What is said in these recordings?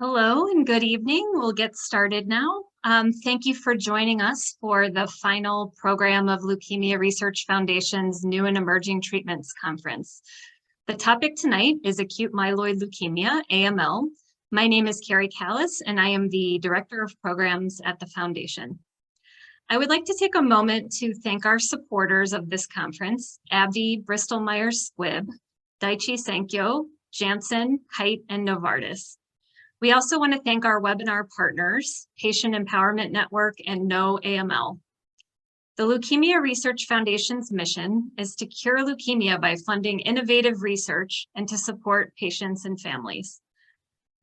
Hello and good evening. We'll get started now. Thank you for joining us for the final program of Leukemia Research Foundation's New and Emerging Treatments Conference. The topic tonight is acute myeloid leukemia, AML. My name is Carrie Callis, and I am the Director of Programs at the Foundation. I would like to take a moment to thank our supporters of this conference, AbbVie, Bristol Myers Squibb, Daiichi Sankyo, Janssen, Kite, and Novartis. We also want to thank our webinar partners, Patient Empowerment Network and Know AML. The Leukemia Research Foundation's mission is to cure leukemia by funding innovative research and to support patients and families.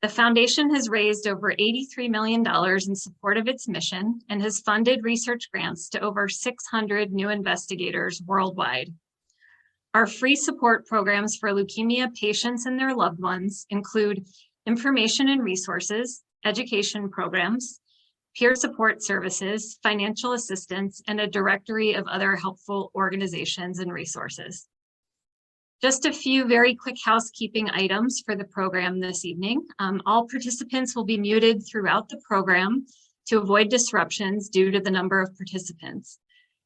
The foundation has raised over $83 million in support of its mission and has funded research grants to over 600 new investigators worldwide. Our free support programs for leukemia patients and their loved ones include information and resources, education programs, peer support services, financial assistance, and a directory of other helpful organizations and resources. Just a few very quick housekeeping items for the program this evening. All participants will be muted throughout the program to avoid disruptions due to the number of participants.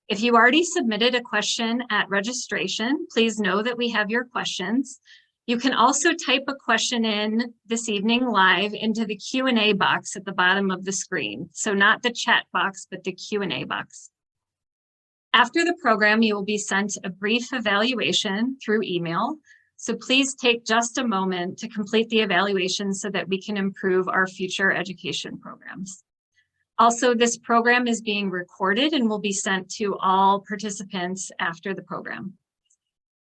If you already submitted a question at registration, please know that we have your questions. You can also type a question in this evening live into the Q&A box at the bottom of the screen. So not the chat box, but the Q&A box. After the program, you will be sent a brief evaluation through email. So please take just a moment to complete the evaluation so that we can improve our future education programs. Also, this program is being recorded and will be sent to all participants after the program.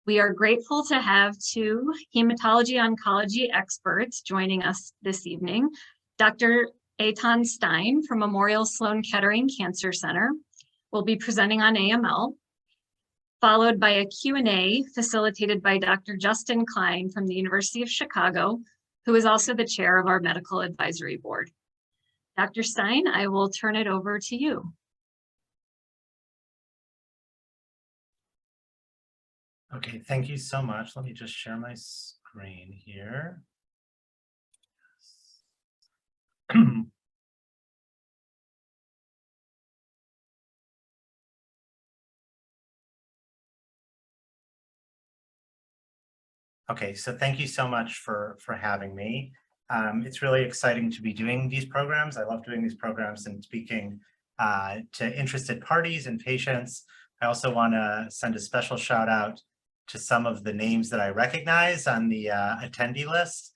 We are grateful to have two hematology-oncology experts joining us this evening. Dr. Eitan Stein from Memorial Sloan Kettering Cancer Center will be presenting on AML, followed by a Q&A facilitated by Dr. Justin Klein from the University of Chicago, who is also the chair of our Medical Advisory Board. Dr. Stein, I will turn it over to you. Okay, thank you so much. Let me just share my screen here. Okay, so thank you so much for having me. It's really exciting to be doing these programs. I love doing these programs and speaking to interested parties and patients. I also want to send a special shout out to some of the names that I recognize on the attendee list.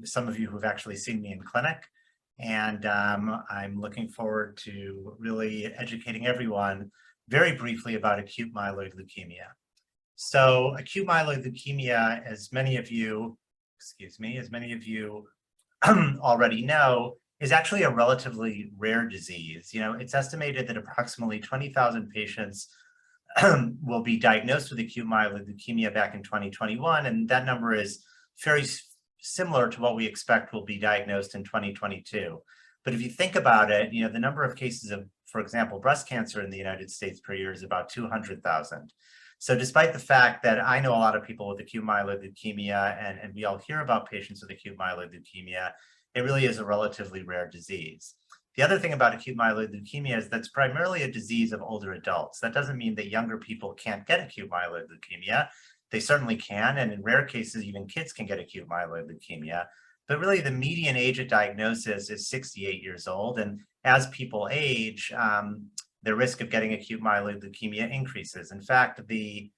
Some of you who've actually seen me in clinic. And I'm looking forward to really educating everyone very briefly about acute myeloid leukemia. So acute myeloid leukemia, as many of you already know, is actually a relatively rare disease. You know, it's estimated that approximately 20,000 patients will be diagnosed with acute myeloid leukemia back in 2021, and that number is very similar to what we expect will be diagnosed in 2022. But if you think about it, you know, the number of cases of, for example, breast cancer in the United States per year is about 200,000. So despite the fact that I know a lot of people with acute myeloid leukemia, and we all hear about patients with acute myeloid leukemia, it really is a relatively rare disease. The other thing about acute myeloid leukemia is that's primarily a disease of older adults. That doesn't mean that younger people can't get acute myeloid leukemia. They certainly can, and in rare cases, even kids can get acute myeloid leukemia. But really, the median age at diagnosis is 68 years old, and as people age, the risk of getting acute myeloid leukemia increases. In fact, the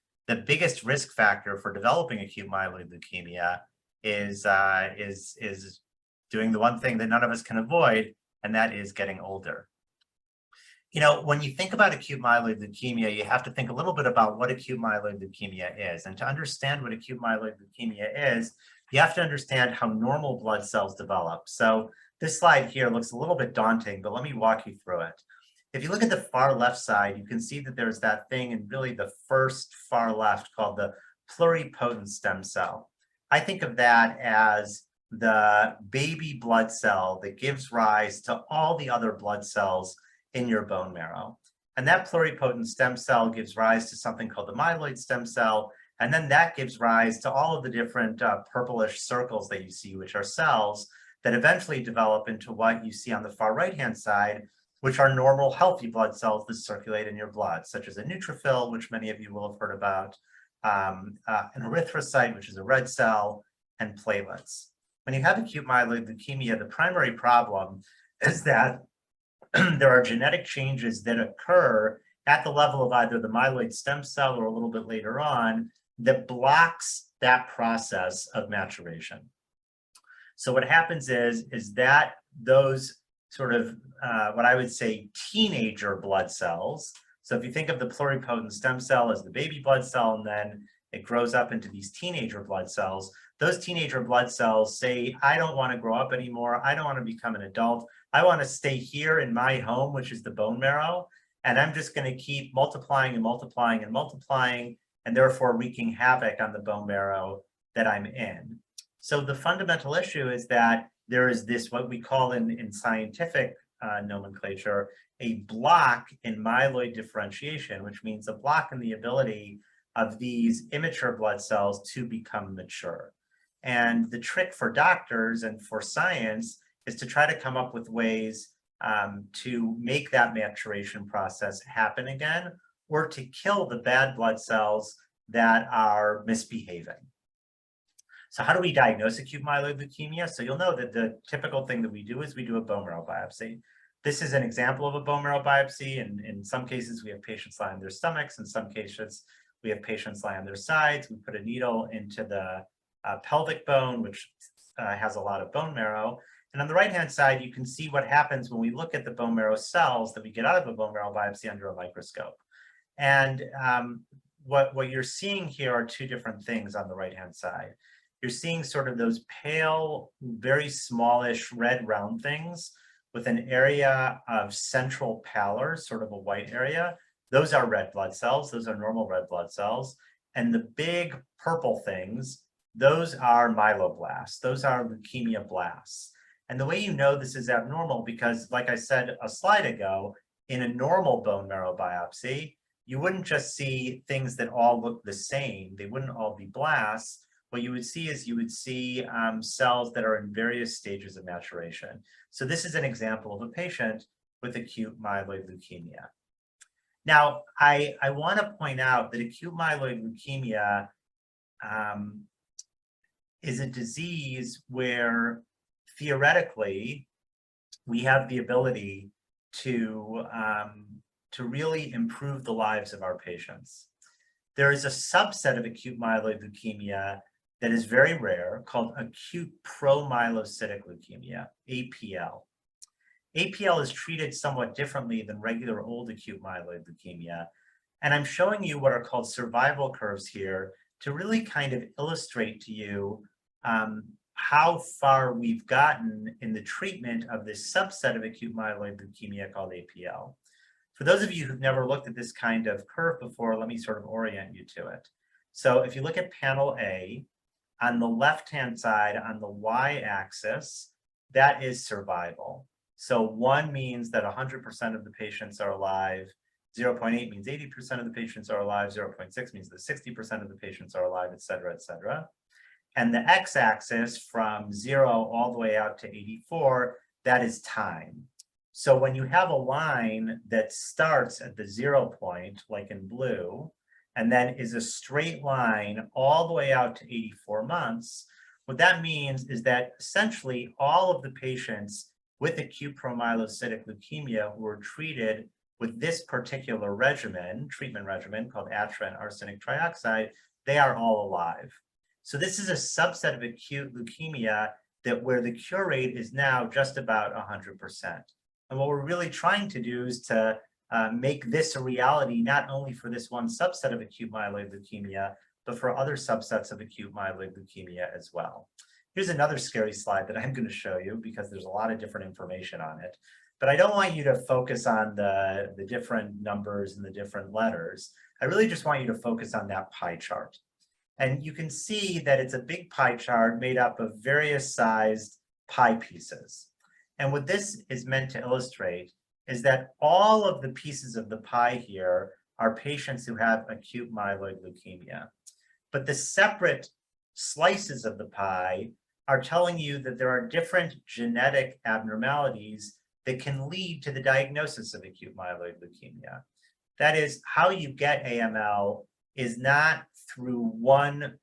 biggest risk factor for developing acute myeloid leukemia is doing the one thing that none of us can avoid, and that is getting older. You know, when you think about acute myeloid leukemia, you have to think a little bit about what acute myeloid leukemia is. And to understand what acute myeloid leukemia is, you have to understand how normal blood cells develop. So this slide here looks a little bit daunting, but let me walk you through it. If you look at the far left side, you can see that there's that thing in really the first far left called the pluripotent stem cell. I think of that as the baby blood cell that gives rise to all the other blood cells in your bone marrow. And that pluripotent stem cell gives rise to something called the myeloid stem cell, and then that gives rise to all of the different purplish circles that you see, which are cells that eventually develop into what you see on the far right-hand side, which are normal, healthy blood cells that circulate in your blood, such as a neutrophil, which many of you will have heard about, an erythrocyte, which is a red cell, and platelets. When you have acute myeloid leukemia, the primary problem is that there are genetic changes that occur at the level of either the myeloid stem cell or a little bit later on that blocks that process of maturation. So what happens is that those sort of what I would say teenager blood cells. So if you think of the pluripotent stem cell as the baby blood cell, and then it grows up into these teenager blood cells, those teenager blood cells say, I don't want to grow up anymore. I don't want to become an adult. I want to stay here in my home, which is the bone marrow. And I'm just going to keep multiplying and multiplying and multiplying, and therefore wreaking havoc on the bone marrow that I'm in. So the fundamental issue is that there is this, what we call in scientific nomenclature, a block in myeloid differentiation, which means a block in the ability of these immature blood cells to become mature. And the trick for doctors and for science is to try to come up with ways to make that maturation process happen again, or to kill the bad blood cells that are misbehaving. So how do we diagnose acute myeloid leukemia? So you'll know that the typical thing that we do is we do a bone marrow biopsy. This is an example of a bone marrow biopsy, and in some cases we have patients lie on their stomachs. In some cases we have patients lie on their sides. We put a needle into the pelvic bone, which has a lot of bone marrow. And on the right-hand side, you can see what happens when we look at the bone marrow cells that we get out of a bone marrow biopsy under a microscope. And what you're seeing here are two different things on the right-hand side. You're seeing sort of those pale, very smallish red round things with an area of central pallor, sort of a white area. Those are red blood cells. Those are normal red blood cells. And the big purple things, those are myeloblasts. Those are leukemia blasts. And the way you know this is abnormal, because like I said a slide ago, in a normal bone marrow biopsy, you wouldn't just see things that all look the same. They wouldn't all be blasts. What you would see is you would see cells that are in various stages of maturation. So this is an example of a patient with acute myeloid leukemia. Now, I want to point out that acute myeloid leukemia is a disease where theoretically we have the ability to really improve the lives of our patients. There is a subset of acute myeloid leukemia that is very rare called acute promyelocytic leukemia, APL. APL is treated somewhat differently than regular old acute myeloid leukemia. And I'm showing you what are called survival curves here to really kind of illustrate to you how far we've gotten in the treatment of this subset of acute myeloid leukemia called APL. For those of you who've never looked at this kind of curve before, let me sort of orient you to it. So if you look at panel A, on the left-hand side, on the y-axis, that is survival. So 1 means that 100% of the patients are alive, 0.8 means 80% of the patients are alive, 0.6 means that 60% of the patients are alive, et cetera, et cetera. And the x-axis from 0 all the way out to 84, that is time. So when you have a line that starts at the 0 point, like in blue, and then is a straight line all the way out to 84 months, what that means is that essentially all of the patients with acute promyelocytic leukemia who were treated with this particular treatment regimen called ATRA and arsenic trioxide, they are all alive. So this is a subset of acute leukemia where the cure rate is now just about 100%. And what we're really trying to do is to make this a reality, not only for this one subset of acute myeloid leukemia, but for other subsets of acute myeloid leukemia as well. Here's another scary slide that I'm going to show you because there's a lot of different information on it. But I don't want you to focus on the different numbers and the different letters. I really just want you to focus on that pie chart. And you can see that it's a big pie chart made up of various sized pie pieces. And what this is meant to illustrate is that all of the pieces of the pie here are patients who have acute myeloid leukemia. But the separate slices of the pie are telling you that there are different genetic abnormalities that can lead to the diagnosis of acute myeloid leukemia. That is, how you get AML is not through one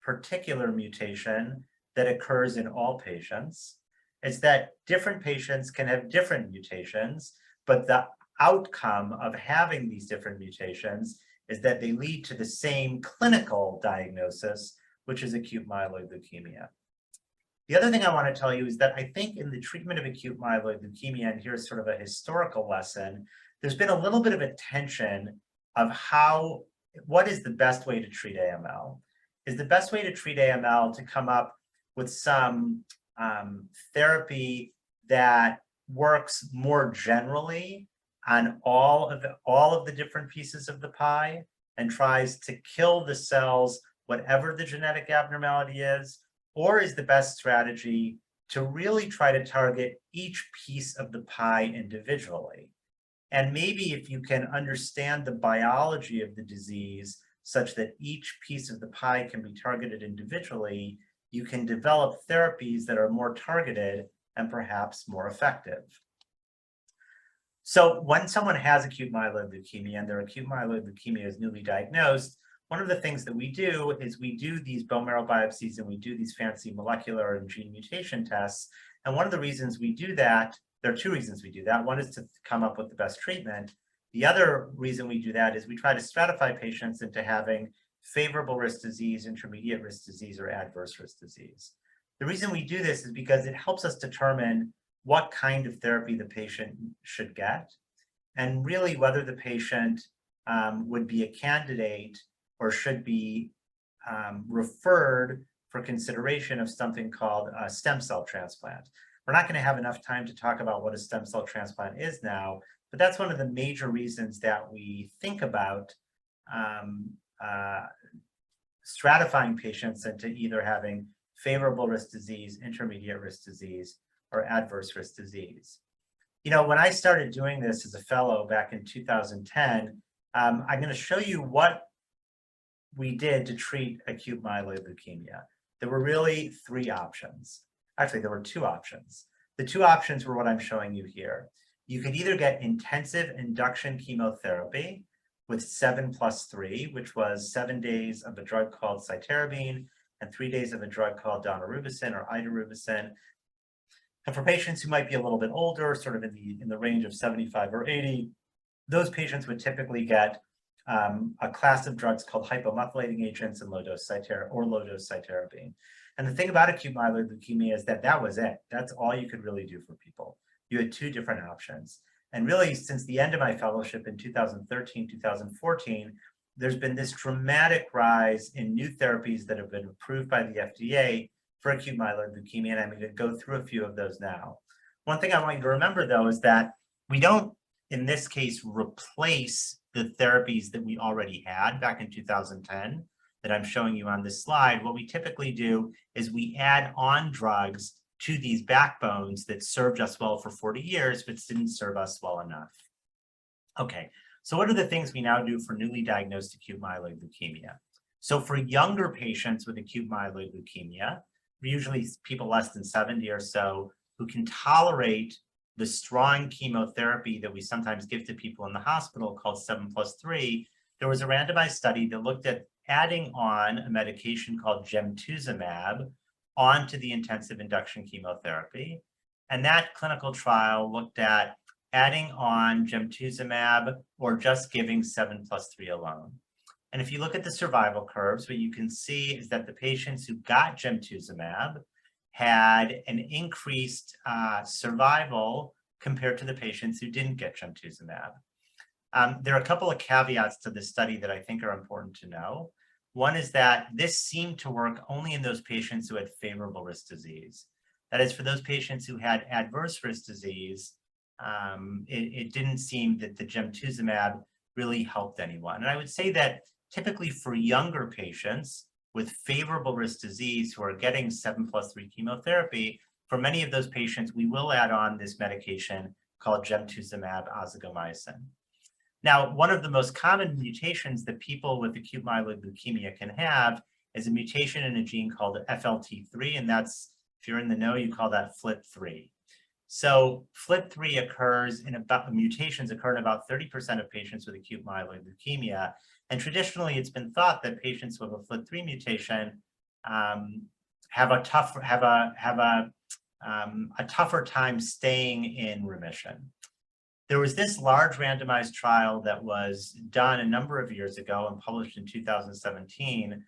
particular mutation that occurs in all patients. It's that different patients can have different mutations, but the outcome of having these different mutations is that they lead to the same clinical diagnosis, which is acute myeloid leukemia. The other thing I want to tell you is that I think in the treatment of acute myeloid leukemia, and here's sort of a historical lesson, there's been a little bit of a tension of what is the best way to treat AML? Is the best way to treat AML to come up with some therapy that works more generally on all of the different pieces of the pie and tries to kill the cells, whatever the genetic abnormality is? Or is the best strategy to really try to target each piece of the pie individually? And maybe if you can understand the biology of the disease such that each piece of the pie can be targeted individually, you can develop therapies that are more targeted and perhaps more effective. So when someone has acute myeloid leukemia and their acute myeloid leukemia is newly diagnosed, one of the things that we do is we do these bone marrow biopsies and we do these fancy molecular and gene mutation tests. And one of the reasons we do that, there are two reasons we do that. One is to come up with the best treatment. The other reason we do that is we try to stratify patients into having favorable risk disease, intermediate risk disease, or adverse risk disease. The reason we do this is because it helps us determine what kind of therapy the patient should get, and really whether the patient would be a candidate or should be referred for consideration of something called a stem cell transplant. We're not going to have enough time to talk about what a stem cell transplant is now, but that's one of the major reasons that we think about stratifying patients into either having favorable risk disease, intermediate risk disease, or adverse risk disease. You know, when I started doing this as a fellow back in 2010, I'm going to show you what we did to treat acute myeloid leukemia. There were really three options. Actually, there were two options. The two options were what I'm showing you here. You could either get intensive induction chemotherapy with 7+3, which was 7 days of a drug called cytarabine and 3 days of a drug called daunorubicin or idarubicin. And for patients who might be a little bit older, sort of in the range of 75 or 80, those patients would typically get a class of drugs called hypomethylating agents and low-dose cytarabine. And the thing about acute myeloid leukemia is that that was it. That's all you could really do for people. You had two different options. And really, since the end of my fellowship in 2013, 2014, there's been this dramatic rise in new therapies that have been approved by the FDA for acute myeloid leukemia, and I'm going to go through a few of those now. One thing I want you to remember, though, is that we don't, in this case, replace the therapies that we already had back in 2010 that I'm showing you on this slide. What we typically do is we add on drugs to these backbones that served us well for 40 years, but didn't serve us well enough. Okay, so what are the things we now do for newly diagnosed acute myeloid leukemia? So for younger patients with acute myeloid leukemia, usually people less than 70 or so, who can tolerate the strong chemotherapy that we sometimes give to people in the hospital called 7+3, there was a randomized study that looked at adding on a medication called gemtuzumab onto the intensive induction chemotherapy. And that clinical trial looked at adding on gemtuzumab or just giving 7+3 alone. And if you look at the survival curves, what you can see is that the patients who got gemtuzumab had an increased survival compared to the patients who didn't get gemtuzumab. There are a couple of caveats to this study that I think are important to know. One is that this seemed to work only in those patients who had favorable risk disease. That is, for those patients who had adverse risk disease, it didn't seem that the gemtuzumab really helped anyone. And I would say that typically for younger patients with favorable risk disease who are getting 7+3 chemotherapy, for many of those patients, we will add on this medication called gemtuzumab osigomycin. Now, one of the most common mutations that people with acute myeloid leukemia can have is a mutation in a gene called FLT3, and that's, if you're in the know, you call that FLT3. So FLT3 occurs in about, mutations occur in about 30% of patients with acute myeloid leukemia. And traditionally, it's been thought that patients with a FLT3 mutation have a tougher time staying in remission. There was this large randomized trial that was done a number of years ago and published in 2017,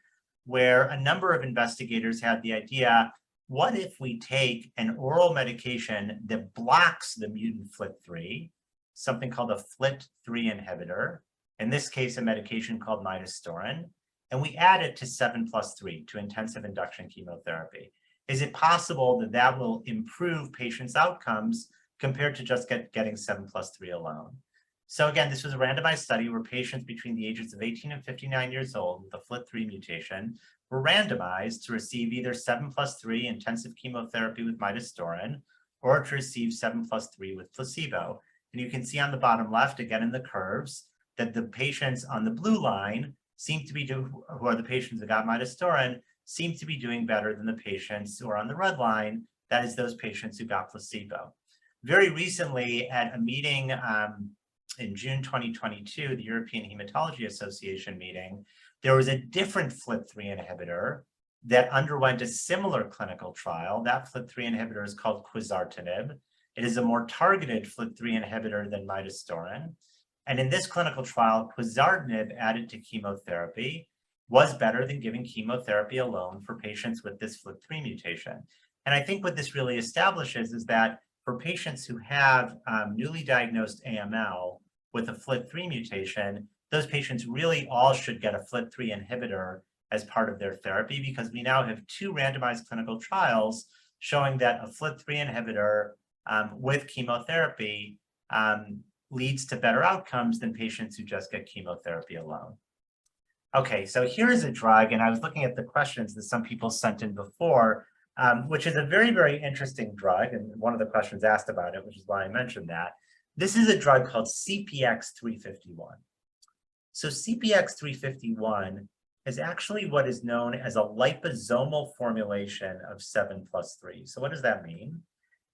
where a number of investigators had the idea, what if we take an oral medication that blocks the mutant FLT3, something called a FLT3 inhibitor, in this case, a medication called midostaurin, and we add it to 7+3, to intensive induction chemotherapy. Is it possible that that will improve patients' outcomes compared to just getting 7+3 alone? So again, this was a randomized study where patients between the ages of 18 and 59 years old with a FLT3 mutation were randomized to receive either 7+3 intensive chemotherapy with midostaurin or to receive 7+3 with placebo. And you can see on the bottom left, again in the curves, that the patients on the blue line seem to be who are the patients that got midostaurin, seem to be doing better than the patients who are on the red line, that is those patients who got placebo. Very recently at a meeting in June 2022, the European Hematology Association meeting, there was a different FLT3 inhibitor that underwent a similar clinical trial. That FLT3 inhibitor is called Quizartinib. It is a more targeted FLT3 inhibitor than midostaurin. And in this clinical trial, Quizartinib added to chemotherapy was better than giving chemotherapy alone for patients with this FLT3 mutation. And I think what this really establishes is that for patients who have newly diagnosed AML with a FLT3 mutation, those patients really all should get a FLT3 inhibitor as part of their therapy, because we now have 2 randomized clinical trials showing that a FLT3 inhibitor with chemotherapy leads to better outcomes than patients who just get chemotherapy alone. Okay, so here is a drug, and I was looking at the questions that some people sent in before, which is a very, very interesting drug, and one of the questions asked about it, which is why I mentioned that. This is a drug called CPX-351. So CPX-351 is actually what is known as a liposomal formulation of 7+3. So what does that mean?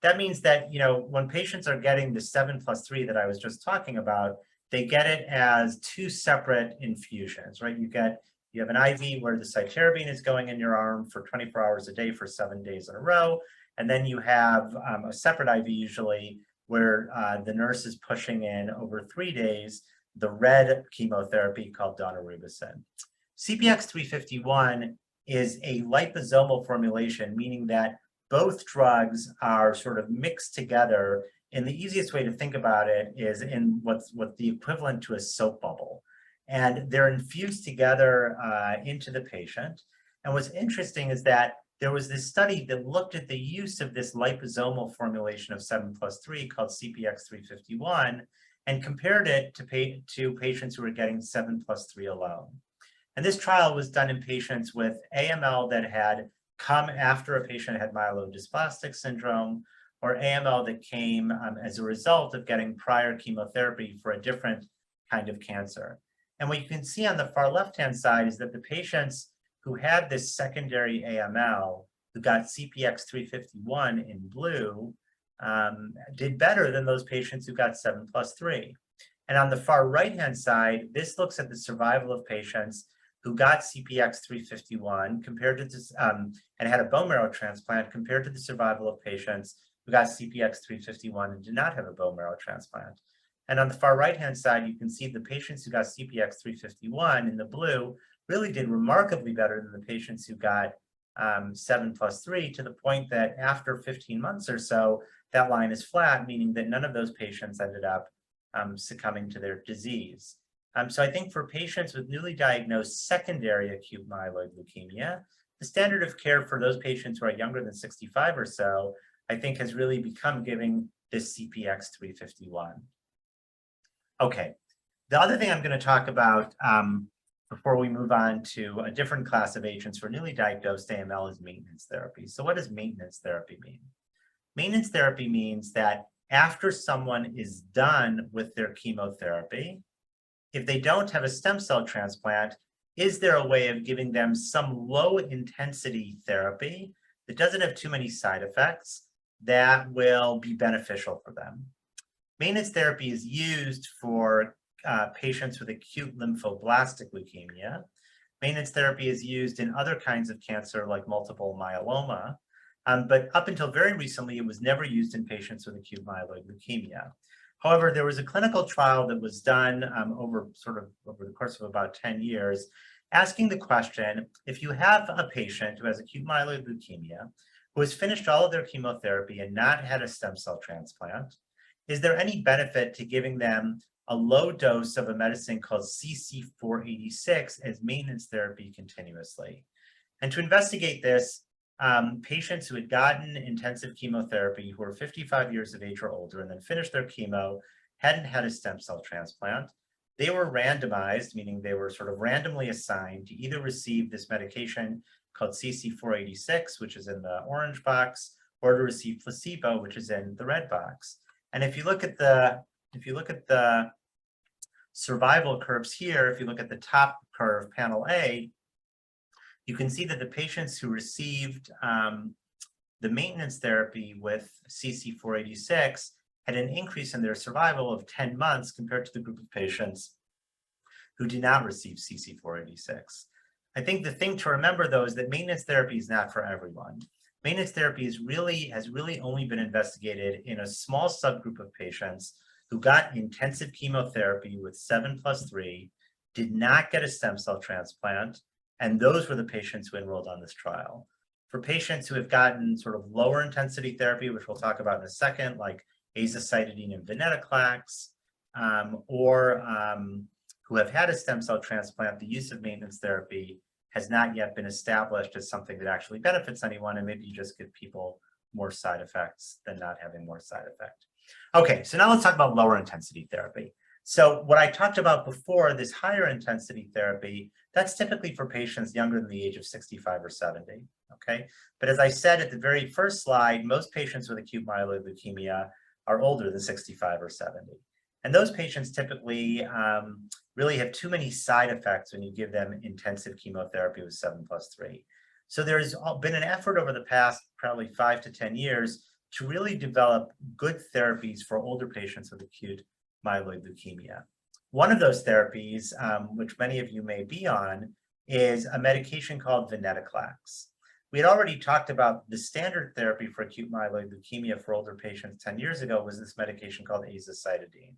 That means that, you know, when patients are getting the 7+3 that I was just talking about, they get it as 2 separate infusions, right? You have an IV where the cytarabine is going in your arm for 24 hours a day for 7 days in a row. And then you have a separate IV usually where the nurse is pushing in over 3 days the red chemotherapy called daunorubicin. CPX-351 is a liposomal formulation, meaning that both drugs are sort of mixed together. And the easiest way to think about it is in what's the equivalent to a soap bubble. And they're infused together into the patient. And what's interesting is that there was this study that looked at the use of this liposomal formulation of 7+3 called CPX-351 and compared it to patients who were getting 7+3 alone. And this trial was done in patients with AML that had come after a patient had myelodysplastic syndrome, or AML that came as a result of getting prior chemotherapy for a different kind of cancer. And what you can see on the far left-hand side is that the patients who had this secondary AML, who got CPX-351 in blue, did better than those patients who got 7+3. And on the far right-hand side, this looks at the survival of patients who got CPX-351 compared to this, and had a bone marrow transplant compared to the survival of patients who got CPX-351 and did not have a bone marrow transplant. And on the far right-hand side, you can see the patients who got CPX-351 in the blue really did remarkably better than the patients who got 7+3, to the point that after 15 months or so, that line is flat, meaning that none of those patients ended up succumbing to their disease. So I think for patients with newly diagnosed secondary acute myeloid leukemia, the standard of care for those patients who are younger than 65 or so, I think has really become giving this CPX-351. Okay, the other thing I'm going to talk about before we move on to a different class of agents for newly diagnosed AML is maintenance therapy. So what does maintenance therapy mean? Maintenance therapy means that after someone is done with their chemotherapy, if they don't have a stem cell transplant, is there a way of giving them some low intensity therapy that doesn't have too many side effects that will be beneficial for them? Maintenance therapy is used for patients with acute lymphoblastic leukemia. Maintenance therapy is used in other kinds of cancer like multiple myeloma, but up until very recently, it was never used in patients with acute myeloid leukemia. However, there was a clinical trial that was done over the course of about 10 years, asking the question, if you have a patient who has acute myeloid leukemia, who has finished all of their chemotherapy and not had a stem cell transplant, is there any benefit to giving them a low dose of a medicine called CC486 as maintenance therapy continuously? And to investigate this, patients who had gotten intensive chemotherapy, who were 55 years of age or older and then finished their chemo, hadn't had a stem cell transplant, they were randomized, meaning they were sort of randomly assigned to either receive this medication called CC486, which is in the orange box, or to receive placebo, which is in the red box. And if you look at the survival curves here, if you look at the top curve, panel A, you can see that the patients who received the maintenance therapy with CC486 had an increase in their survival of 10 months compared to the group of patients who did not receive CC486. I think the thing to remember, though, is that maintenance therapy is not for everyone. Maintenance therapy has really only been investigated in a small subgroup of patients who got intensive chemotherapy with 7+3, did not get a stem cell transplant, and those were the patients who enrolled on this trial. For patients who have gotten sort of lower intensity therapy, which we'll talk about in a second, like azacitidine and venetoclax, or who have had a stem cell transplant, the use of maintenance therapy has not yet been established as something that actually benefits anyone, and maybe you just give people more side effects than not having more side effect. Okay, so now let's talk about lower intensity therapy. So what I talked about before, this higher intensity therapy, that's typically for patients younger than the age of 65 or 70, okay? But as I said at the very first slide, most patients with acute myeloid leukemia are older than 65 or 70. And those patients typically really have too many side effects when you give them intensive chemotherapy with 7+3. So there's been an effort over the past probably 5 to 10 years to really develop good therapies for older patients with acute myeloid leukemia. One of those therapies, which many of you may be on, is a medication called venetoclax. We had already talked about the standard therapy for acute myeloid leukemia for older patients 10 years ago was this medication called azacitidine.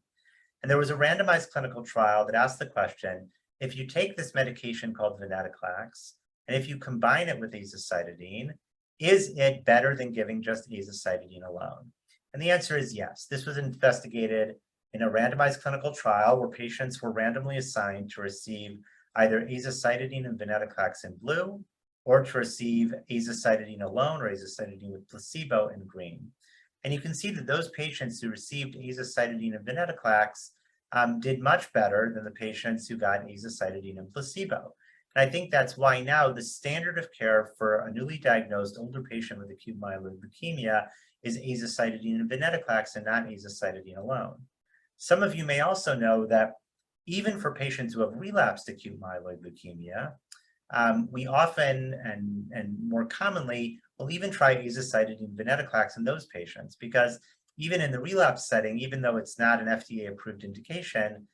And there was a randomized clinical trial that asked the question, if you take this medication called venetoclax, and if you combine it with azacitidine, is it better than giving just azacitidine alone? And the answer is yes. This was investigated in a randomized clinical trial where patients were randomly assigned to receive either azacitidine and venetoclax in blue, or to receive azacitidine alone or azacitidine with placebo in green. And you can see that those patients who received azacitidine and venetoclax did much better than the patients who got azacitidine and placebo. And I think that's why now the standard of care for a newly diagnosed older patient with acute myeloid leukemia is azacitidine and venetoclax and not azacitidine alone. Some of you may also know that even for patients who have relapsed acute myeloid leukemia, we often and more commonly will even try azacitidine and venetoclax in those patients, because even in the relapse setting, even though it's not an FDA-approved indication,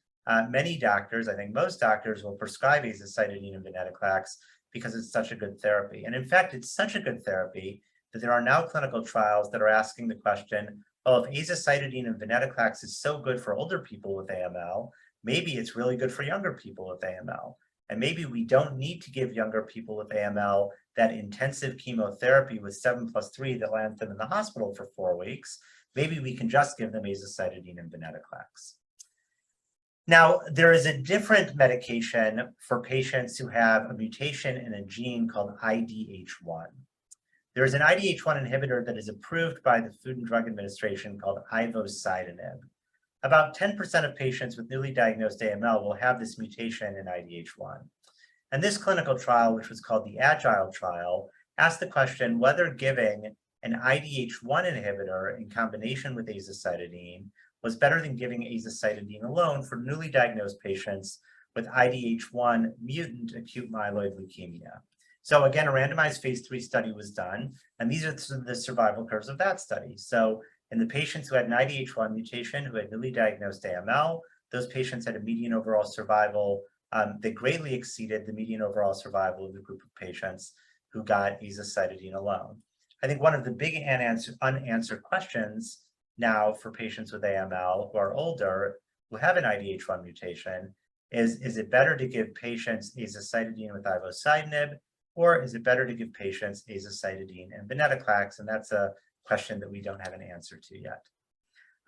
many doctors, I think most doctors, will prescribe azacitidine and venetoclax because it's such a good therapy. And in fact, it's such a good therapy that there are now clinical trials that are asking the question, well, if azacitidine and venetoclax is so good for older people with AML, maybe it's really good for younger people with AML. And maybe we don't need to give younger people with AML that intensive chemotherapy with 7+3 that lands them in the hospital for 4 weeks. Maybe we can just give them azacitidine and venetoclax. Now, there is a different medication for patients who have a mutation in a gene called IDH1. There is an IDH1 inhibitor that is approved by the Food and Drug Administration called ivosidenib. About 10% of patients with newly diagnosed AML will have this mutation in IDH1. And this clinical trial, which was called the AGILE trial, asked the question whether giving an IDH1 inhibitor in combination with azacitidine was better than giving azacitidine alone for newly diagnosed patients with IDH1 mutant acute myeloid leukemia. So again, a randomized phase 3 study was done, and these are the survival curves of that study. So in the patients who had an IDH1 mutation, who had newly diagnosed AML, those patients had a median overall survival that greatly exceeded the median overall survival of the group of patients who got azacitidine alone. I think one of the big unanswered questions now for patients with AML who are older, who have an IDH1 mutation, is it better to give patients azacitidine with ivosidenib, or is it better to give patients azacitidine and venetoclax? And that's a question that we don't have an answer to yet.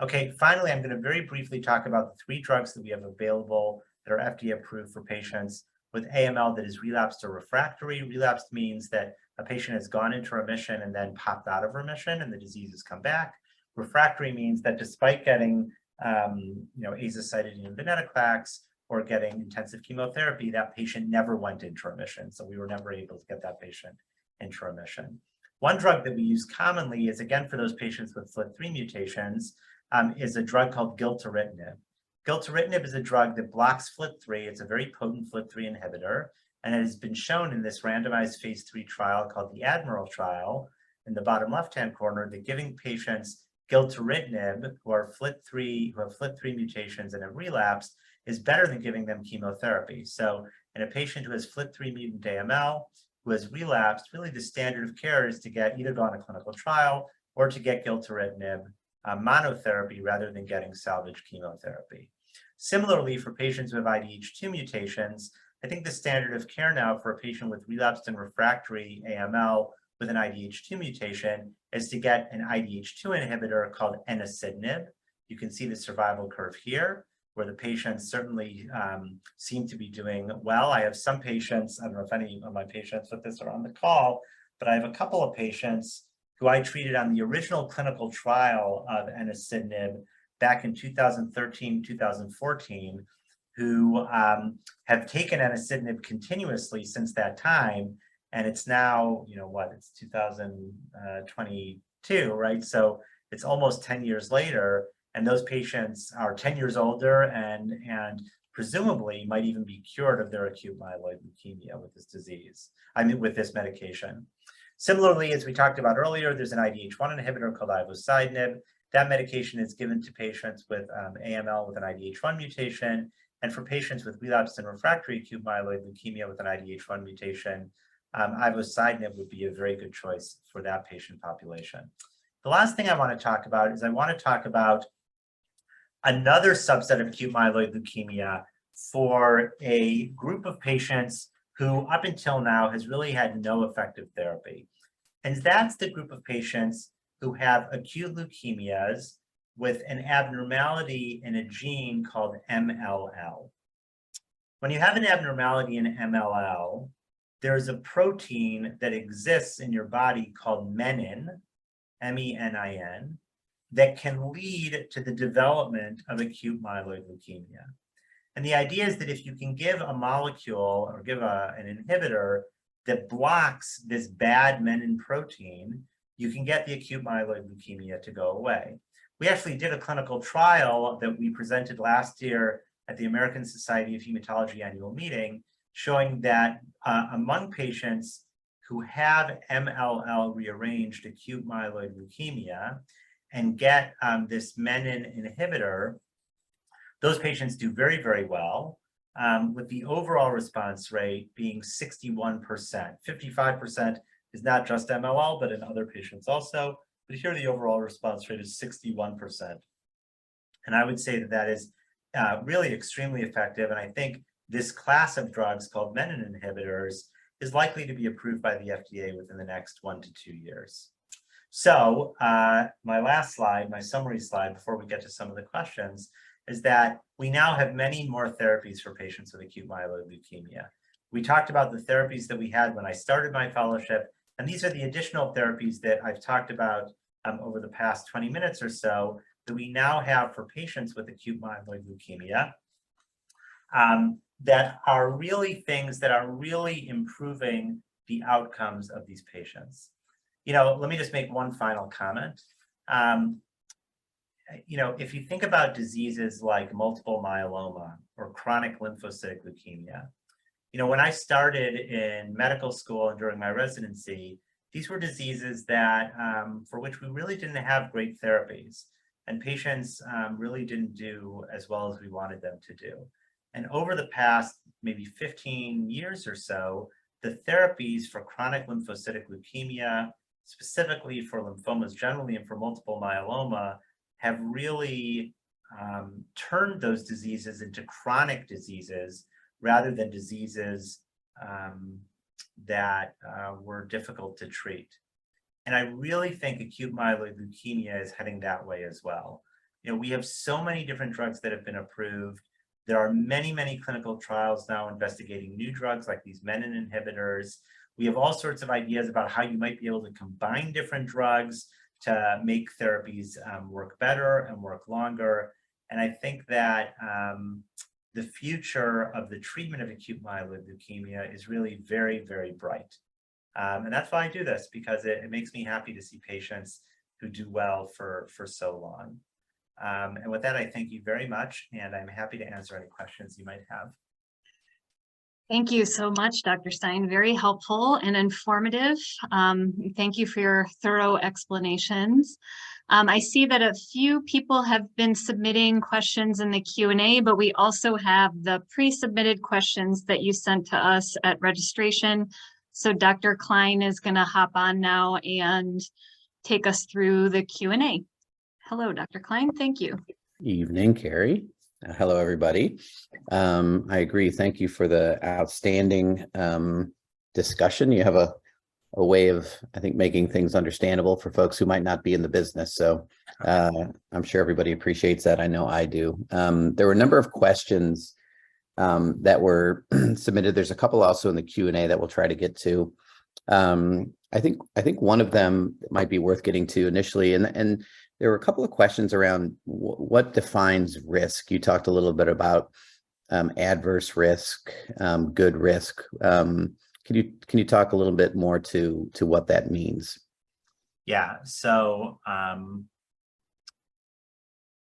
Okay, finally, I'm going to very briefly talk about the 3 drugs that we have available that are FDA approved for patients with AML that is relapsed or refractory. Relapsed means that a patient has gone into remission and then popped out of remission and the disease has come back. Refractory means that despite getting azacitidine and venetoclax or getting intensive chemotherapy, that patient never went into remission. So we were never able to get that patient into remission. One drug that we use commonly is, again, for those patients with FLT3 mutations, is a drug called gilteritinib. Gilteritinib is a drug that blocks FLT3. It's a very potent FLT3 inhibitor, and it has been shown in this randomized phase 3 trial called the Admiral trial, in the bottom left-hand corner, that giving patients gilteritinib who have FLT3 mutations and have relapsed is better than giving them chemotherapy. So in a patient who has FLT3 mutant AML, who has relapsed, really the standard of care is to get either go on a clinical trial or to get gilteritinib monotherapy rather than getting salvage chemotherapy. Similarly, for patients who have IDH2 mutations, I think the standard of care now for a patient with relapsed and refractory AML with an IDH2 mutation is to get an IDH2 inhibitor called enasidenib. You can see the survival curve here, where the patients certainly seem to be doing well. I have some patients, I don't know if any of my patients with this are on the call, but I have a couple of patients who I treated on the original clinical trial of enasidenib back in 2013, 2014, who have taken enasidenib continuously since that time. And it's now, it's 2022, right? So it's almost 10 years later, and those patients are 10 years older and presumably might even be cured of their acute myeloid leukemia with this disease, with this medication. Similarly, as we talked about earlier, there's an IDH1 inhibitor called ivosidenib. That medication is given to patients with AML with an IDH1 mutation, and for patients with relapsed and refractory acute myeloid leukemia with an IDH1 mutation, ivosidenib would be a very good choice for that patient population. The last thing I want to talk about is I want to talk about another subset of acute myeloid leukemia for a group of patients who up until now has really had no effective therapy. And that's the group of patients who have acute leukemias with an abnormality in a gene called MLL. When you have an abnormality in MLL, there's a protein that exists in your body called menin, M-E-N-I-N, that can lead to the development of acute myeloid leukemia. And the idea is that if you can give a molecule or give an inhibitor that blocks this bad menin protein, you can get the acute myeloid leukemia to go away. We actually did a clinical trial that we presented last year at the American Society of Hematology annual meeting, showing that among patients who have MLL rearranged acute myeloid leukemia and get this menin inhibitor, those patients do very, very well, with the overall response rate being 61%. 55% is not just MLL, but in other patients also. But here the overall response rate is 61%. And I would say that that is really extremely effective. And I think this class of drugs called menin inhibitors is likely to be approved by the FDA within the next 1 to 2 years. So my last slide, my summary slide before we get to some of the questions, is that we now have many more therapies for patients with acute myeloid leukemia. We talked about the therapies that we had when I started my fellowship, and these are the additional therapies that I've talked about over the past 20 minutes or so that we now have for patients with acute myeloid leukemia that are really things that are really improving the outcomes of these patients. Let me just make one final comment. if you think about diseases like multiple myeloma or chronic lymphocytic leukemia, when I started in medical school and during my residency, these were diseases that for which we really didn't have great therapies, and patients really didn't do as well as we wanted them to do. And over the past maybe 15 years or so, the therapies for chronic lymphocytic leukemia, specifically for lymphomas generally and for multiple myeloma, have really turned those diseases into chronic diseases rather than diseases that were difficult to treat. And I really think acute myeloid leukemia is heading that way as well. We have so many different drugs that have been approved. There are many, many clinical trials now investigating new drugs like these menin inhibitors. We have all sorts of ideas about how you might be able to combine different drugs to make therapies work better and work longer. And I think that the future of the treatment of acute myeloid leukemia is really very, very bright. And that's why I do this, because it makes me happy to see patients who do well for so long. And with that, I thank you very much, and I'm happy to answer any questions you might have. Thank you so much, Dr. Stein. Very helpful and informative. Thank you for your thorough explanations. I see that a few people have been submitting questions in the Q&A, but we also have the pre-submitted questions that you sent to us at registration. So Dr. Klein is going to hop on now and take us through the Q&A. Hello, Dr. Klein. Thank you. Evening, Carrie. Hello, everybody. I agree. Thank you for the outstanding discussion. You have a way of, I think, making things understandable for folks who might not be in the business. So I'm sure everybody appreciates that. I know I do. There were a number of questions that were submitted. There's a couple also in the Q&A that we'll try to get to. I think one of them might be worth getting to initially, and there were a couple of questions around what defines risk. You talked a little bit about adverse risk, good risk. Can you talk a little bit more to what that means? Yeah. So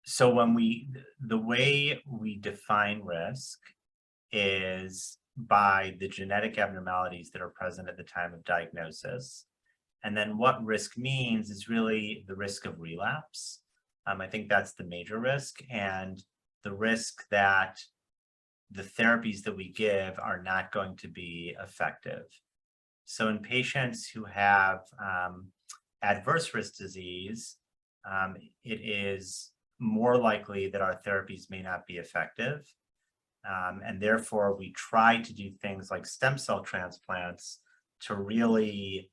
the way we define risk is by the genetic abnormalities that are present at the time of diagnosis. And then what risk means is really the risk of relapse. I think that's the major risk, and the risk that the therapies that we give are not going to be effective. So in patients who have adverse risk disease, it is more likely that our therapies may not be effective. And therefore, we try to do things like stem cell transplants to really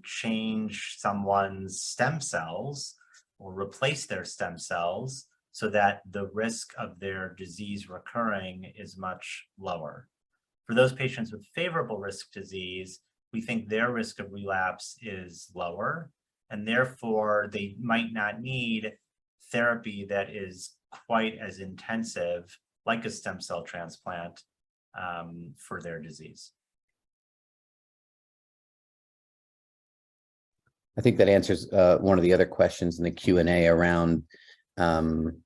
change someone's stem cells or replace their stem cells so that the risk of their disease recurring is much lower. For those patients with favorable risk disease, we think their risk of relapse is lower, and therefore they might not need therapy that is quite as intensive, like a stem cell transplant, for their disease. I think that answers one of the other questions in the Q&A around, when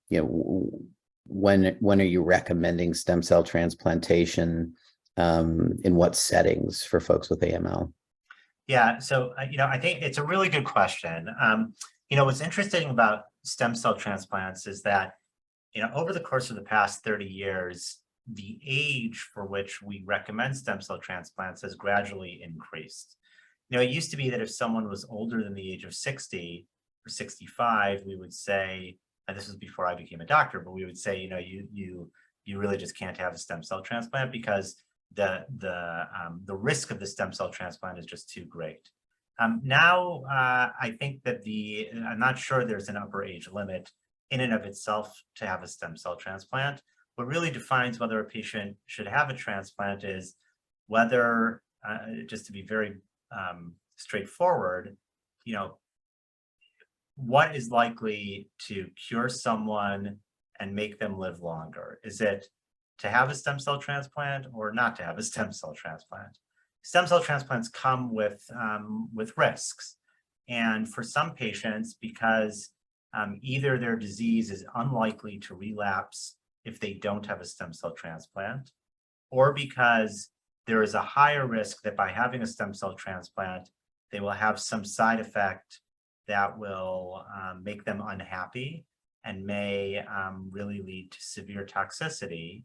are you recommending stem cell transplantation, in what settings for folks with AML? Yeah, so I think it's a really good question. What's interesting about stem cell transplants is that over the course of the past 30 years, the age for which we recommend stem cell transplants has gradually increased. It used to be that if someone was older than the age of 60 or 65, we would say, and this was before I became a doctor, but we would say, you really just can't have a stem cell transplant because the risk of the stem cell transplant is just too great. Now, I think that I'm not sure there's an upper age limit in and of itself to have a stem cell transplant. What really defines whether a patient should have a transplant is whether, just to be very straightforward, what is likely to cure someone and make them live longer? Is it to have a stem cell transplant or not to have a stem cell transplant? Stem cell transplants come with risks. And for some patients, because either their disease is unlikely to relapse if they don't have a stem cell transplant, or because there is a higher risk that by having a stem cell transplant, they will have some side effect that will make them unhappy and may really lead to severe toxicity.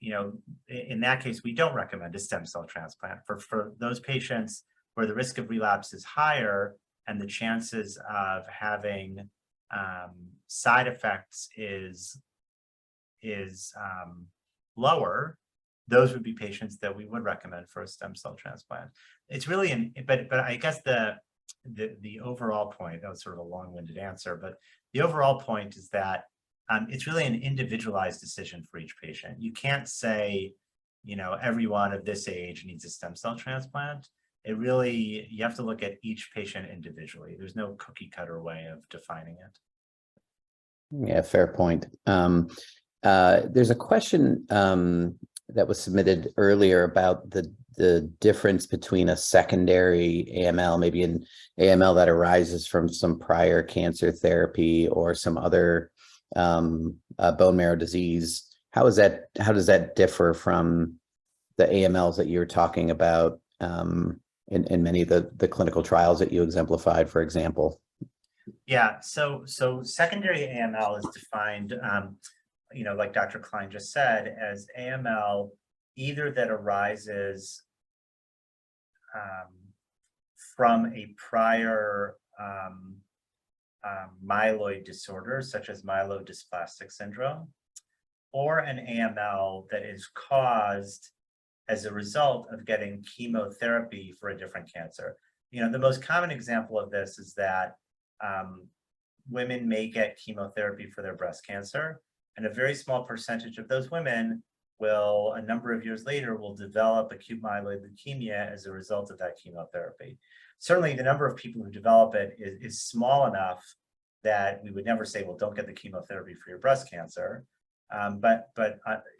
In that case, we don't recommend a stem cell transplant. For those patients where the risk of relapse is higher and the chances of having side effects is lower, those would be patients that we would recommend for a stem cell transplant. It's really but I guess the overall point, that was sort of a long-winded answer, but the overall point is that it's really an individualized decision for each patient. You can't say, everyone of this age needs a stem cell transplant. You have to look at each patient individually. There's no cookie cutter way of defining it. Yeah, fair point. There's a question that was submitted earlier about the difference between a secondary AML, maybe an AML that arises from some prior cancer therapy or some other bone marrow disease. How does that differ from the AMLs that you're talking about in many of the clinical trials that you exemplified, for example? Yeah, so secondary AML is defined, like Dr. Klein just said, as AML either that arises from a prior myeloid disorder, such as myelodysplastic syndrome, or an AML that is caused as a result of getting chemotherapy for a different cancer. The most common example of this is that women may get chemotherapy for their breast cancer, and a very small percentage of those women will, a number of years later, will develop acute myeloid leukemia as a result of that chemotherapy. Certainly, the number of people who develop it is small enough that we would never say, well, don't get the chemotherapy for your breast cancer. But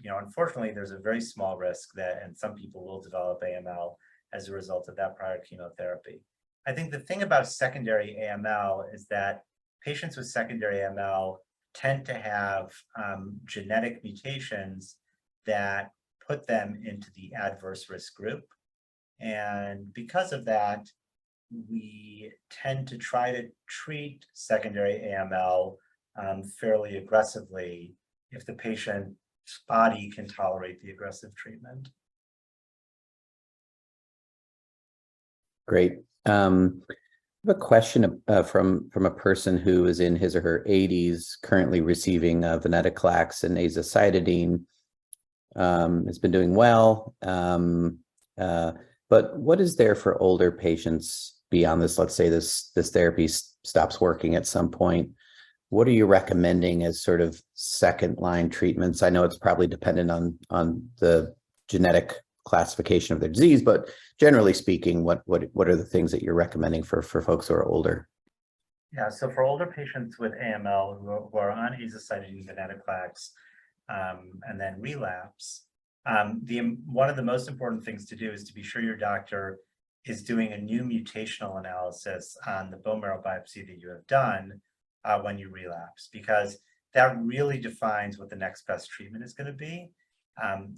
unfortunately, there's a very small risk and some people will develop AML as a result of that prior chemotherapy. I think the thing about secondary AML is that patients with secondary AML tend to have genetic mutations that put them into the adverse risk group. And because of that, we tend to try to treat secondary AML fairly aggressively if the patient's body can tolerate the aggressive treatment. Great. I have a question from a person who is in his or her 80s, currently receiving venetoclax and azacitidine. It's been doing well, but what is there for older patients beyond this? Let's say this therapy stops working at some point. What are you recommending as sort of second line treatments? I know it's probably dependent on the genetic classification of their disease, but generally speaking, what are the things that you're recommending for folks who are older? Yeah, so for older patients with AML who are on azacitidine, venetoclax, and then relapse, one of the most important things to do is to be sure your doctor is doing a new mutational analysis on the bone marrow biopsy that you have done when you relapse, because that really defines what the next best treatment is going to be.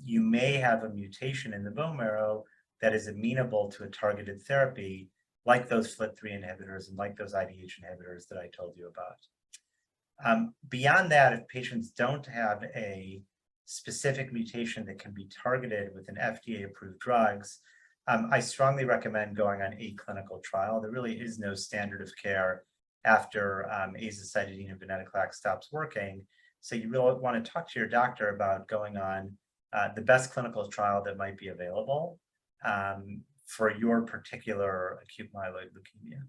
You may have a mutation in the bone marrow that is amenable to a targeted therapy, like those FLT3 inhibitors and like those IDH inhibitors that I told you about. Beyond that, if patients don't have a specific mutation that can be targeted with an FDA-approved drugs, I strongly recommend going on a clinical trial. There really is no standard of care after azacitidine and venetoclax stops working. So you really want to talk to your doctor about going on the best clinical trial that might be available for your particular acute myeloid leukemia.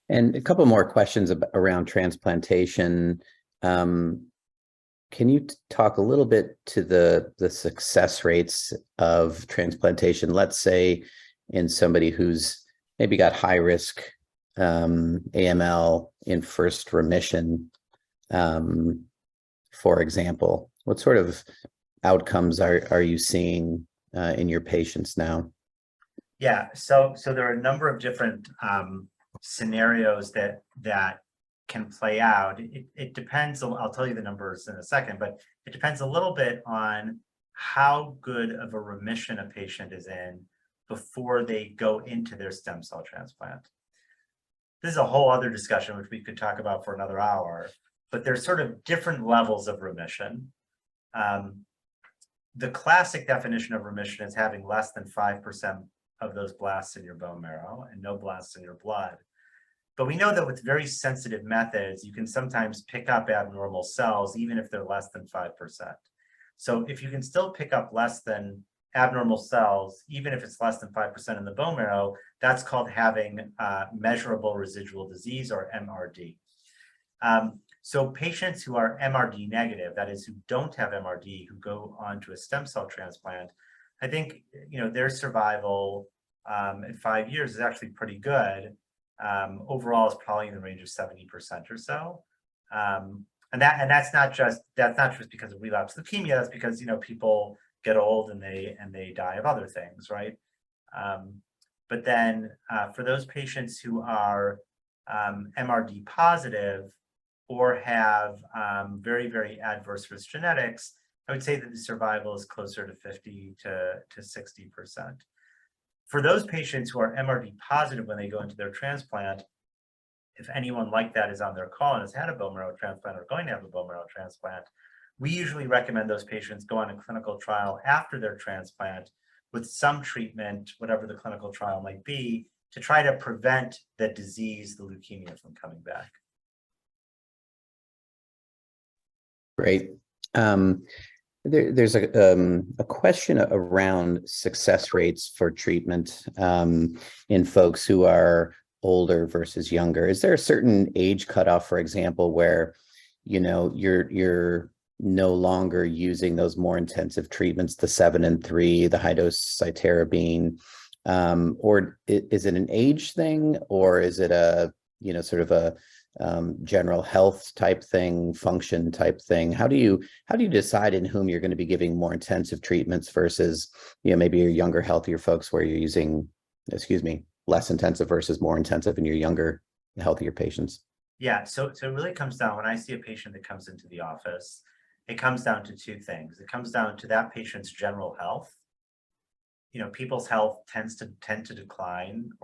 And a couple more questions around transplantation. Can you talk a little bit to the success rates of transplantation? Let's say in somebody who's maybe got high risk AML in first remission, for example. What sort of outcomes are you seeing in your patients now? Yeah, so there are a number of different scenarios that can play out. It depends, I'll tell you the numbers in a second, but it depends a little bit on how good of a remission a patient is in before they go into their stem cell transplant. This is a whole other discussion, which we could talk about for another hour, but there's sort of different levels of remission. The classic definition of remission is having less than 5% of those blasts in your bone marrow and no blasts in your blood. But we know that with very sensitive methods, you can sometimes pick up abnormal cells, even if they're less than 5%. So if you can still pick up less than abnormal cells, even if it's less than 5% in the bone marrow, that's called having measurable residual disease, or MRD. So patients who are MRD negative, that is, who don't have MRD, who go on to a stem cell transplant, I think their survival at 5 years is actually pretty good. Overall, it's probably in the range of 70% or so. And that's not just because of relapse leukemia. That's because people get old and they die of other things, right? But then for those patients who are MRD positive or have very, very adverse risk genetics, I would say that the survival is closer to 50 to 60%. For those patients who are MRD positive when they go into their transplant, if anyone like that is on their call and has had a bone marrow transplant or going to have a bone marrow transplant, we usually recommend those patients go on a clinical trial after their transplant with some treatment, whatever the clinical trial might be, to try to prevent the disease, the leukemia, from coming back. Great. There's a question around success rates for treatment in folks who are older versus younger. Is there a certain age cutoff, for example, where you're no longer using those more intensive treatments, the 7 and 3, the high dose cytarabine, or is it an age thing, or is it a sort of a general health type thing, function type thing? How do you decide in whom you're going to be giving more intensive treatments versus maybe your younger, healthier folks where you're using, less intensive versus more intensive in your younger, healthier patients? Yeah, so it really comes down, when I see a patient that comes into the office, it comes down to two things. It comes down to that patient's general health. People's health tends to decline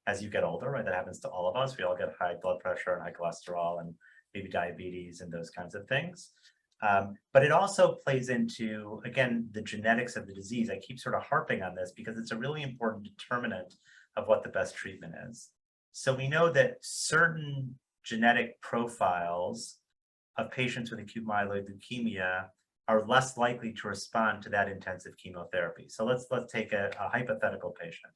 as you get older, right? That happens to all of us. We all get high blood pressure and high cholesterol and maybe diabetes and those kinds of things. But it also plays into, again, the genetics of the disease. I keep sort of harping on this because it's a really important determinant of what the best treatment is. So we know that certain genetic profiles of patients with acute myeloid leukemia are less likely to respond to that intensive chemotherapy. So let's take a hypothetical patient.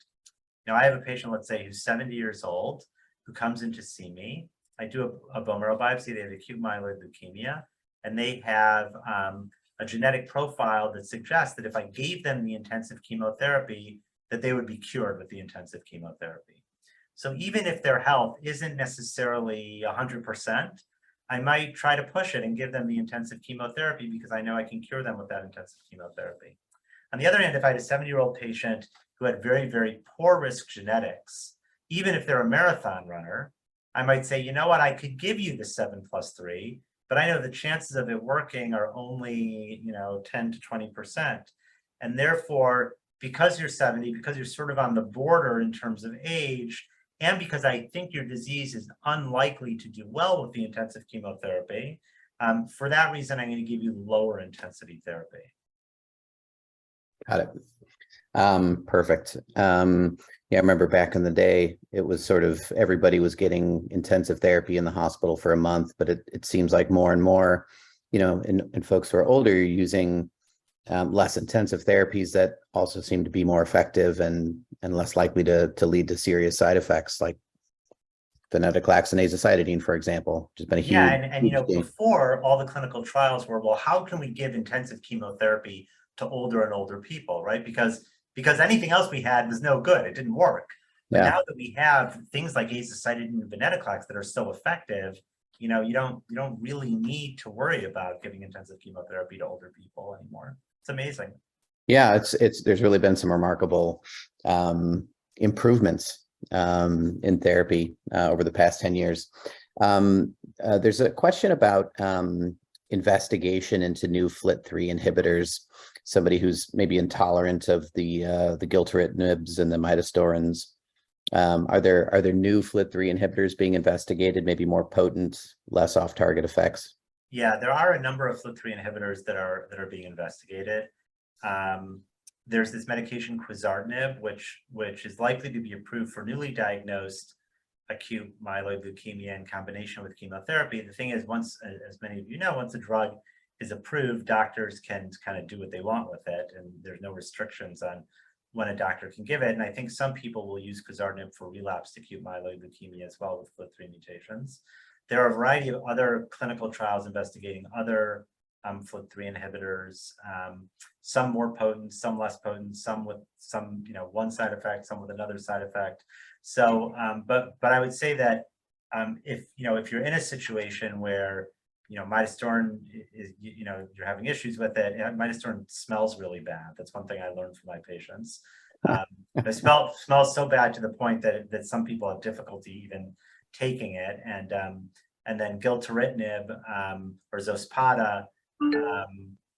I have a patient, let's say, who's 70 years old, who comes in to see me. I do a bone marrow biopsy. They have acute myeloid leukemia, and they have a genetic profile that suggests that if I gave them the intensive chemotherapy, that they would be cured with the intensive chemotherapy. So even if their health isn't necessarily 100%, I might try to push it and give them the intensive chemotherapy because I know I can cure them with that intensive chemotherapy. On the other hand, if I had a 70-year-old patient who had very, very poor risk genetics, even if they're a marathon runner, I might say, I could give you the 7+3, but I know the chances of it working are only, 10 to 20%. And therefore, because you're 70, because you're sort of on the border in terms of age, and because I think your disease is unlikely to do well with the intensive chemotherapy, for that reason, I'm going to give you lower intensity therapy. Got it. Perfect. I remember back in the day, it was sort of everybody was getting intensive therapy in the hospital for a month, but it seems like more and more, in folks who are older, you're using less intensive therapies that also seem to be more effective and less likely to lead to serious side effects, like venetoclax and azacitidine, for example, which has been a huge. Yeah, and before, all the clinical trials were, well, how can we give intensive chemotherapy to older and older people, right? Because anything else we had was no good. It didn't work. But now that we have things like azacitidine and venetoclax that are so effective, you don't really need to worry about giving intensive chemotherapy to older people anymore. It's amazing. Yeah, there's really been some remarkable improvements in therapy over the past 10 years. There's a question about investigation into new FLT3 inhibitors, somebody who's maybe intolerant of the Gilteritinibs and the midostaurin. Are there new FLT3 inhibitors being investigated, maybe more potent, less off-target effects? Yeah, there are a number of FLT3 inhibitors that are being investigated. There's this medication Quizartinib, which is likely to be approved for newly diagnosed acute myeloid leukemia in combination with chemotherapy. The thing is, once, as many of you know, once a drug is approved, doctors can kind of do what they want with it, and there's no restrictions on when a doctor can give it. And I think some people will use Quizartinib for relapsed acute myeloid leukemia as well with FLT3 mutations. There are a variety of other clinical trials investigating other FLT3 inhibitors, some more potent, some less potent, some with some, one side effect, some with another side effect. So, but I would say that if you're in a situation where midostaurin is, you're having issues with it, midostaurin smells really bad. That's one thing I learned from my patients. It smells so bad to the point that some people have difficulty even taking it, and then Gilteritinib or Zospada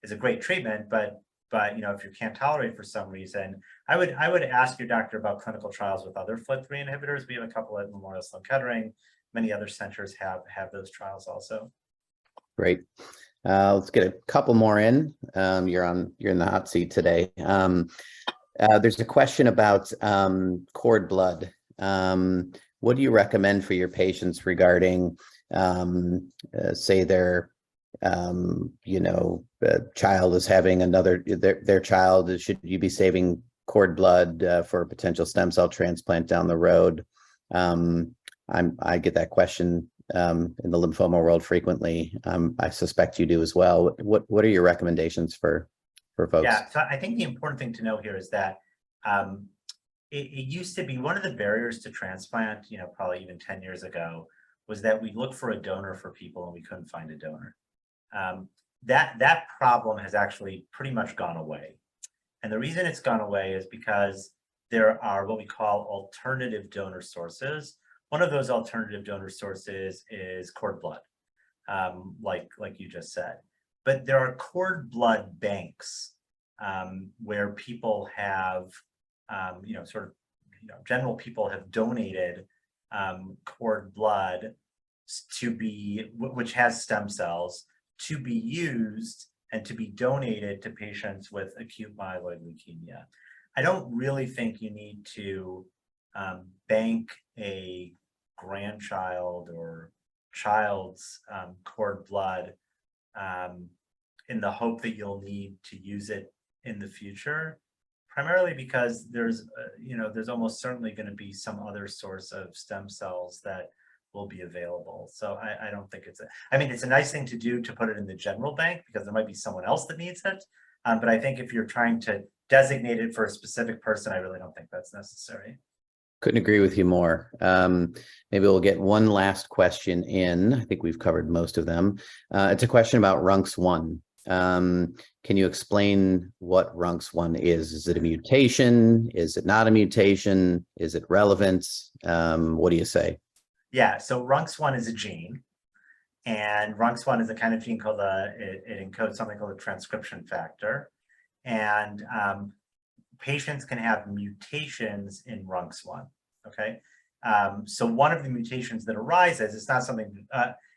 is a great treatment, but if you can't tolerate for some reason, I would ask your doctor about clinical trials with other FLT3 inhibitors. We have a couple at Memorial Sloan Kettering. Many other centers have those trials also. Great. Let's get a couple more in. You're in the hot seat today. There's a question about cord blood. What do you recommend for your patients regarding, say their child is having their child, should you be saving cord blood for a potential stem cell transplant down the road? I get that question in the lymphoma world frequently. I suspect you do as well. What are your recommendations for folks? Yeah, so I think the important thing to know here is that it used to be one of the barriers to transplant, probably even 10 years ago, was that we looked for a donor for people and we couldn't find a donor. That problem has actually pretty much gone away. And the reason it's gone away is because there are what we call alternative donor sources. One of those alternative donor sources is cord blood, like you just said. But there are cord blood banks where people have, general people have donated cord blood which has stem cells, to be used and to be donated to patients with acute myeloid leukemia. I don't really think you need to bank a grandchild or child's cord blood in the hope that you'll need to use it in the future, primarily because there's almost certainly going to be some other source of stem cells that will be available. So I don't think it's a nice thing to do to put it in the general bank because there might be someone else that needs it. But I think if you're trying to designate it for a specific person, I really don't think that's necessary. Couldn't agree with you more. Maybe we'll get one last question in. I think we've covered most of them. It's a question about RUNX1. Can you explain what RUNX1 is? Is it a mutation? Is it not a mutation? Is it relevant? What do you say? Yeah, so RUNX1 is a gene, and RUNX1 is a kind of gene called it encodes something called a transcription factor, and patients can have mutations in RUNX1. Okay, so one of the mutations that arises, it's not something.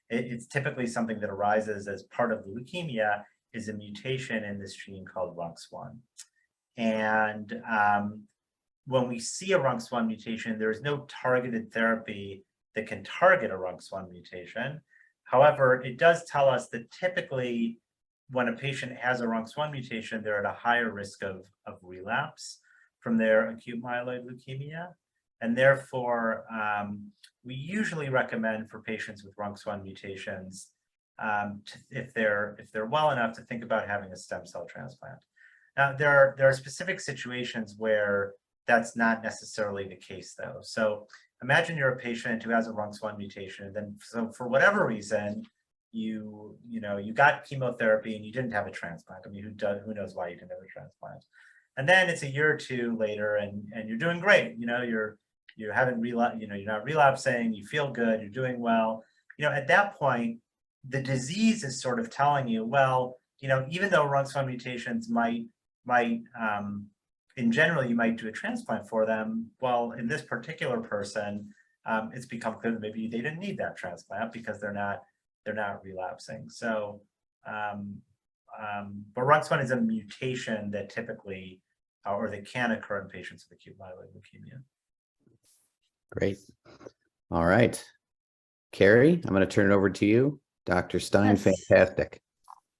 It's typically something that arises as part of the leukemia, is a mutation in this gene called RUNX1, and when we see a RUNX1 mutation, there is no targeted therapy that can target a RUNX1 mutation. However, it does tell us that typically when a patient has a RUNX1 mutation, they're at a higher risk of relapse from their acute myeloid leukemia. And therefore, we usually recommend for patients with RUNX1 mutations, if they're well enough, to think about having a stem cell transplant. Now, there are specific situations where that's not necessarily the case, though. So imagine you're a patient who has a RUNX1 mutation, and then for whatever reason, you got chemotherapy and you didn't have a transplant. I mean, who knows why you didn't have a transplant? And then it's a year or two later, and you're doing great. You're you haven't relapsed, you're not relapsing, you feel good, you're doing well. At that point, the disease is sort of telling you, well, even though RUNX1 mutations might in general, you might do a transplant for them. Well, in this particular person, it's become clear that maybe they didn't need that transplant because they're not relapsing. So, but RUNX1 is a mutation that typically, or that can occur in patients with acute myeloid leukemia. Great. All right. Carrie, I'm going to turn it over to you. Dr. Stein, Yes. fantastic.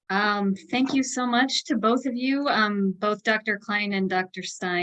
Thank you so much to both of you, both Dr. Klein and Dr. Stein.